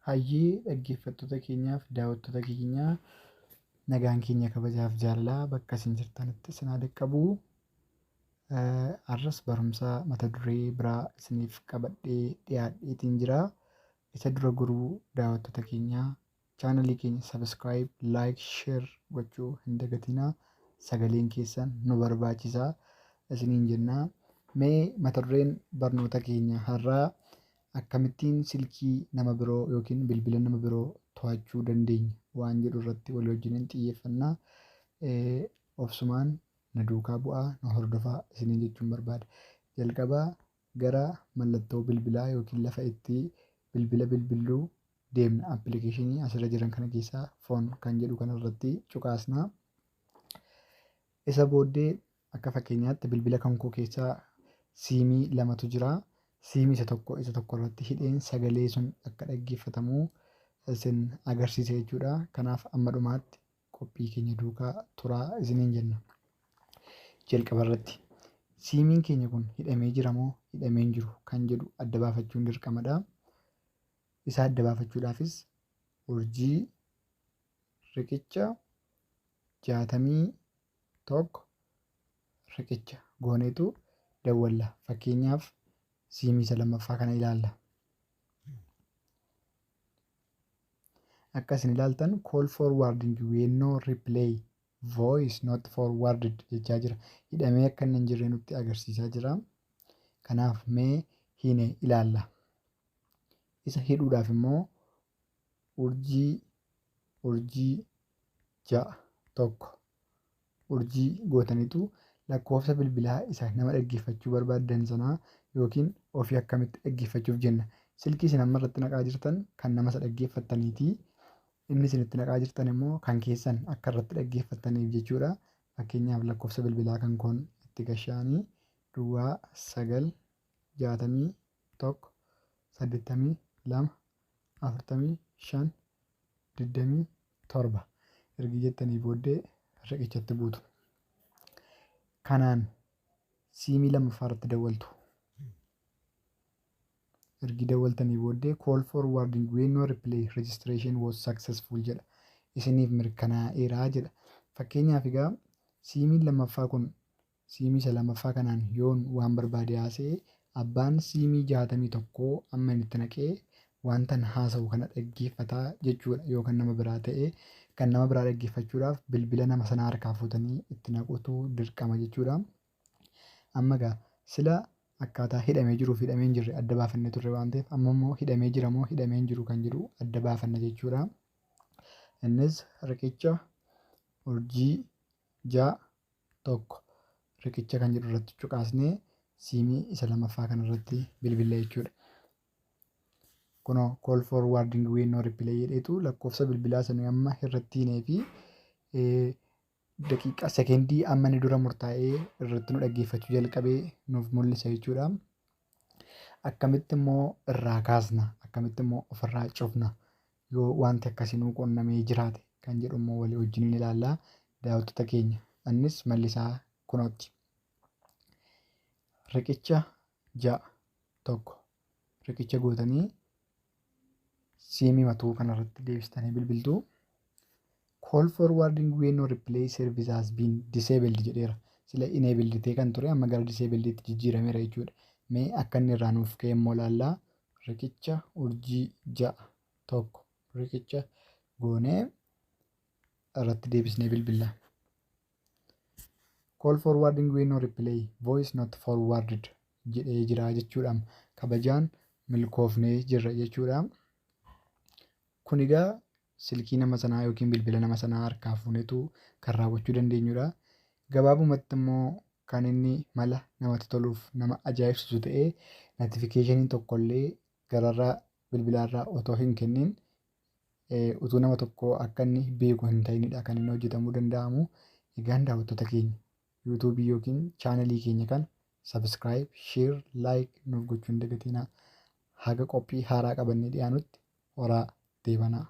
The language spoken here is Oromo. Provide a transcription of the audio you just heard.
Hayyee dhaggeeffattoota keenyaaf daawwattoota keenyaa nagaan keenya kabajaaf jaalalaa bakka isin jirtanitti isin haa dhaqqabu. Har'as barumsa mata duree biraa isiniif qabadhee dhiyaadheetiin jira. Isa dura garuu daawwattoota keenyaa chaanalii keenya sabiskiraayib, laayik, sheer gochuu hin dagatinaa. Sagaleen keessan nu barbaachisa isiniin jennaa. Mee mata dureen barnoota keenya har'aa akkamittiin silkii nama biroo yookiin bilbila nama biroo to'achuu dandeenya waan jedhu irratti walii wajjin xiyyeeffannaa. Obsumaan na duukaa bu'aa, na hordofaa isiniin jechuun barbaada. Jalqabaa gara mallattoo bilbilaa yookiin lafa itti bilbila bilbilluu deemna. Appilikeeshinii asirra jiran kana keessaa foon kan jedhu kanarratti cuqaasnaa. Isa booddee akka fakkeenyaatti bilbila kan koo keessaa siimii lamatu jira. Siimii isa tokko irratti hidheen sagalee sun akka dhaggeeffatamu isin agarsiisa jechuudha. Kanaaf amma dhumaatti qophii keenya duukaa turaa isiniin jenna. Jalqaba irratti siimiin keenya kun hidhamee jira moo hidhamee hin jiru kan jedhu adda baafachuun dirqamadha. Isa adda baafachuudhaafis urjii riqicha 61 riqicha gooneetu dawwalla. Fakkeenyaaf siimii isa lammaffaa kana ilaalla. Akka isin ilaaltan call forwarding when no replay voice not forwarded jechaa jira. Hidhamee akka inni hin jirre nutti agarsiisaa jira. Kanaaf mee hine ilaalla. Isa hidhuudhaaf immoo urjii 61 urjii gootanitu lakkoofsa bilbilaa isa nama dhaggeeffachuu barbaaddan sanaa yookiin ofii akkamitti dhaggeeffachuuf jenna. Silkii isin amma irratti naqaa jirtan kan nama isa dhaggeeffattaniiti. Inni isin itti naqaa jirtan immoo kan keessan akka irratti dhaggeeffattaniif jechuudha. Fakkeenyaaf lakkoofsa bilbilaa kan koon itti gashaanii duwwaa 9 61 82 45 27 ergi jettanii booddee riqichatti buutu. Kanaan siimii lammaffaa irratti dawwaltu. Ergi dawwaltanii booddee call forwarding when no replay registration was successful jedha. Isiniif mirkanaa'eeraa jedha. Fakkeenyaaf egaa siimiin lammaffaa kun siimii isa lammaffaa kanaan yoon waan barbaade haasa'e abbaan siimii 61 amma inni itti naqee wantan haasa'u kana dhaggeeffataa jechuudha. Yookaan nama biraa ta'ee kan nama biraa dhaggeeffachuudhaaf bilbila nama sanaa harkaa fuutanii itti naquutu dirqama jechuudha. Amma egaa sila akkaataa hidhamee jiruuf hidhamee hin jirre adda baafannee turre waan ta'eef amma immoo hidhamee jira moo hidhamee hin jiru kan jedhu adda baafanna jechuudha. Innis riqicha urjii 61 riqicha kan jedhu irratti cuqaasnee siimii isa lammaffaa kanarratti bilbilla jechuudha. Kunoo call forwarding when no replay jedheetu lakkoofsa bilbilaa sana amma irratti hinee fi daqiiqaa sekendii amma ni dura murtaa'ee irratti nu dhaggeeffachuu jalqabee nuuf mul'isa jechuudha. Akkamitti immoo irraa kaasna? Akkamitti immoo ofirraa cufna? Yoo wanti akkasii nu qunnamee jiraate kan jedhu immoo walii wajjin ilaallaa daawwattoota keenya. Innis mallisaa kunootti. Riqicha 61 riqicha gootanii siimii matuu kanarratti deebistanii bilbiltuu. Call forwarding when no replay service has been disabled jedheera. Sila enabled ta'e kan ture amma gara disabled tti jijjiirameera jechuudha. Mee akka inni irraa nuuf ka'e immoo ilaallaa. Riqicha urjii 61 riqicha goonee irratti deebisnee bilbilla. Call forwarding when no replay voice not forwarded jedhee jira jechuudha. Kabajaan milkoofnee jirra jechuudha. Kun egaa silkii nama sanaa yookiin bilbila nama sanaa harkaa fuunetu kan raawwachuu dandeenyudha. Gabaabumatti immoo kan inni mala namatti toluuf nama ajaa'ibsiisu ta'ee notifikashiniin tokkollee gararraa bilbilaarraa otoo hin kennin utuu nama tokkoo akka inni beeku hin ta'inidha kan inni hojjetamuu danda'amu. Egaan daawwattoota keenya yuutuubii yookiin chaanalii keenya kan sabiskiraayib, sheer, laayik nuuf gochuu hin dagatinaa. Haga qophii haaraa qabannee dhiyaanutti horaa deebanaa.